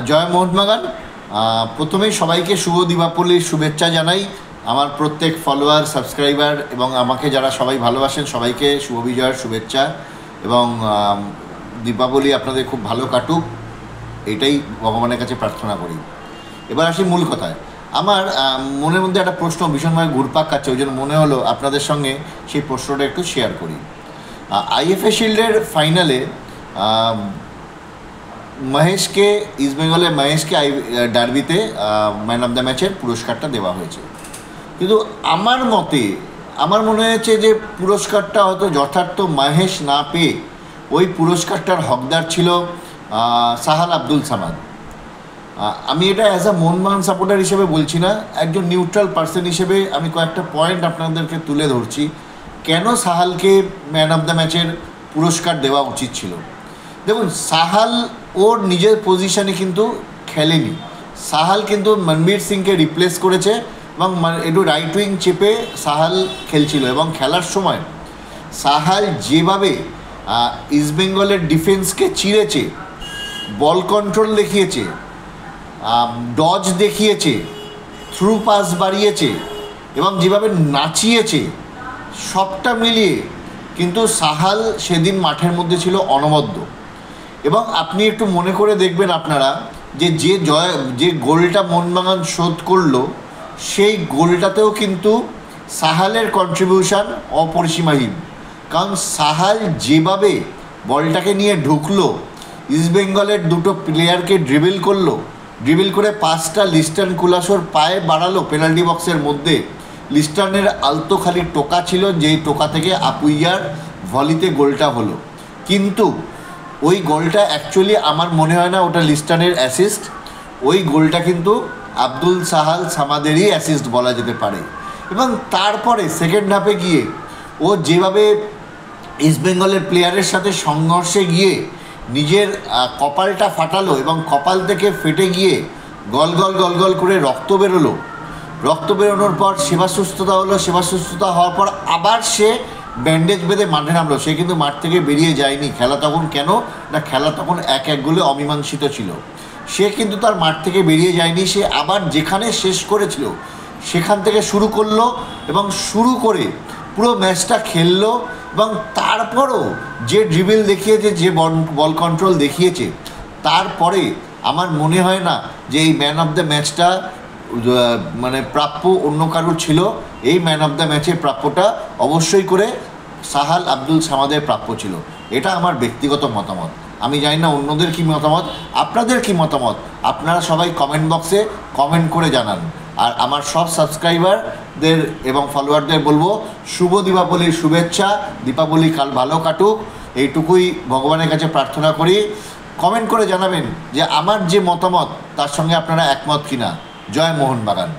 জয় মোহনবাগান। প্রথমেই সবাইকে শুভ দীপাবলির শুভেচ্ছা জানাই। আমার প্রত্যেক ফলোয়ার, সাবস্ক্রাইবার এবং আমাকে যারা সবাই ভালোবাসেন সবাইকে শুভ বিজয়ের শুভেচ্ছা এবং দীপাবলি আপনাদের খুব ভালো কাটুক, এটাই ভগবানের কাছে প্রার্থনা করি। এবার আসি মূল কথায়। আমার মনের মধ্যে একটা প্রশ্ন ভীষণভাবে ঘুরপাক খাচ্ছে, ওই জন্য মনে হলো আপনাদের সঙ্গে সেই প্রশ্নটা একটু শেয়ার করি। আইএফএ শিল্ডের ফাইনালে মহেশকে, ইস্টবেঙ্গলের মহেশকে ডার্বিতে ম্যান অফ দ্য ম্যাচের পুরস্কারটা দেওয়া হয়েছে। কিন্তু আমার মনে হয়েছে যে পুরস্কারটা হয়তো যথার্থ মহেশ না পেয়ে ওই পুরস্কারটার হকদার ছিল সাহাল আব্দুল সামাদ। আমি এটা অ্যাজ আ মোহনবাগান সাপোর্টার হিসেবে বলছি না, একজন নিউট্রাল পার্সন হিসেবে আমি কয়েকটা পয়েন্ট আপনাদেরকে তুলে ধরছি কেন সাহালকে ম্যান অফ দ্য ম্যাচের পুরস্কার দেওয়া উচিত ছিল। দেখুন, সাহাল ওর নিজের পজিশানে কিন্তু খেলেনি। সাহাল কিন্তু মনবীর সিংকে রিপ্লেস করেছে এবং একটু রাইট উইং চেপে সাহাল খেলছিল এবং খেলার সময় সাহাল যেভাবে ইস্টবেঙ্গলের ডিফেন্সকে চিরেছে, বল কন্ট্রোল দেখিয়েছে, ডজ দেখিয়েছে, থ্রু পাস বাড়িয়েছে এবং যেভাবে নাচিয়েছে, সবটা মিলিয়ে কিন্তু সাহাল সেদিন মাঠের মধ্যে ছিল অনবদ্য। এবং আপনি একটু মনে করে দেখবেন আপনারা যে গোলটা মোহনবাগান শোধ করলো, সেই গোলটাতেও কিন্তু সাহালের কন্ট্রিবিউশন অপরিসীমাহীন। কারণ সাহাল যেভাবে বলটাকে নিয়ে ঢুকলো, ইস্টবেঙ্গলের দুটো প্লেয়ারকে ড্রিবল করে পাসটা লিস্টার্ন কুলাসোর পায়ে বাড়ালো পেনাল্টি বক্সের মধ্যে। লিস্টার্নের আলতো খালি টোকা ছিল, যেই টোকা থেকে আপুইয়ার ভলিতে গোলটা হলো। কিন্তু ওই গোলটা অ্যাকচুয়ালি আমার মনে হয় না ওটা লিস্টার্নের অ্যাসিস্ট, ওই গোলটা কিন্তু আব্দুল সাহাল সামাদেরই অ্যাসিস্ট বলা যেতে পারে। এবং তারপরে সেকেন্ড হাফে গিয়ে ও যেভাবে ইস্টবেঙ্গলের প্লেয়ারের সাথে সংঘর্ষে গিয়ে নিজের কপালটা ফাটালো এবং কপাল থেকে ফেটে গিয়ে গল গল করে রক্ত বেরোনোর পর সেবা সুস্থতা হলো। সেবা সুস্থতা হওয়ার পর আবার সে ব্যান্ডেজ বেঁধে মাঠে নামলো। সে কিন্তু মাঠ থেকে বেরিয়ে যায়নি। খেলা তখন কেন না, খেলা তখন 1-1 গোলে অমীমাংসিত ছিল। সে কিন্তু তার মাঠ থেকে বেরিয়ে যায়নি, সে আবার যেখানে শেষ করেছিল সেখান থেকে শুরু করলো এবং শুরু করে পুরো ম্যাচটা খেললো। এবং তারপরও যে ড্রিবল দেখিয়েছে, যে বল কন্ট্রোল দেখিয়েছে, তারপরে আমার মনে হয় না যে এই ম্যান অফ দ্য ম্যাচটা মানে প্রাপ্য অন্য কারোর ছিল। এই ম্যান অফ দ্য ম্যাচের প্রাপ্যটা অবশ্যই করে সাহাল আব্দুল সামাদের প্রাপ্য ছিল। এটা আমার ব্যক্তিগত মতামত। আমি জানি না অন্যদের কী মতামত, আপনাদের কী মতামত আপনারা সবাই কমেন্ট বক্সে কমেন্ট করে জানান। আর আমার সব সাবস্ক্রাইবারদের এবং ফলোয়ারদের বলবো শুভ দীপাবলির শুভেচ্ছা। দীপাবলি কাল ভালো কাটুক, এইটুকুই ভগবানের কাছে প্রার্থনা করি। কমেন্ট করে জানাবেন যে আমার যে মতামত তার সঙ্গে আপনারা একমত কিনা। জয় মোহনবাগান।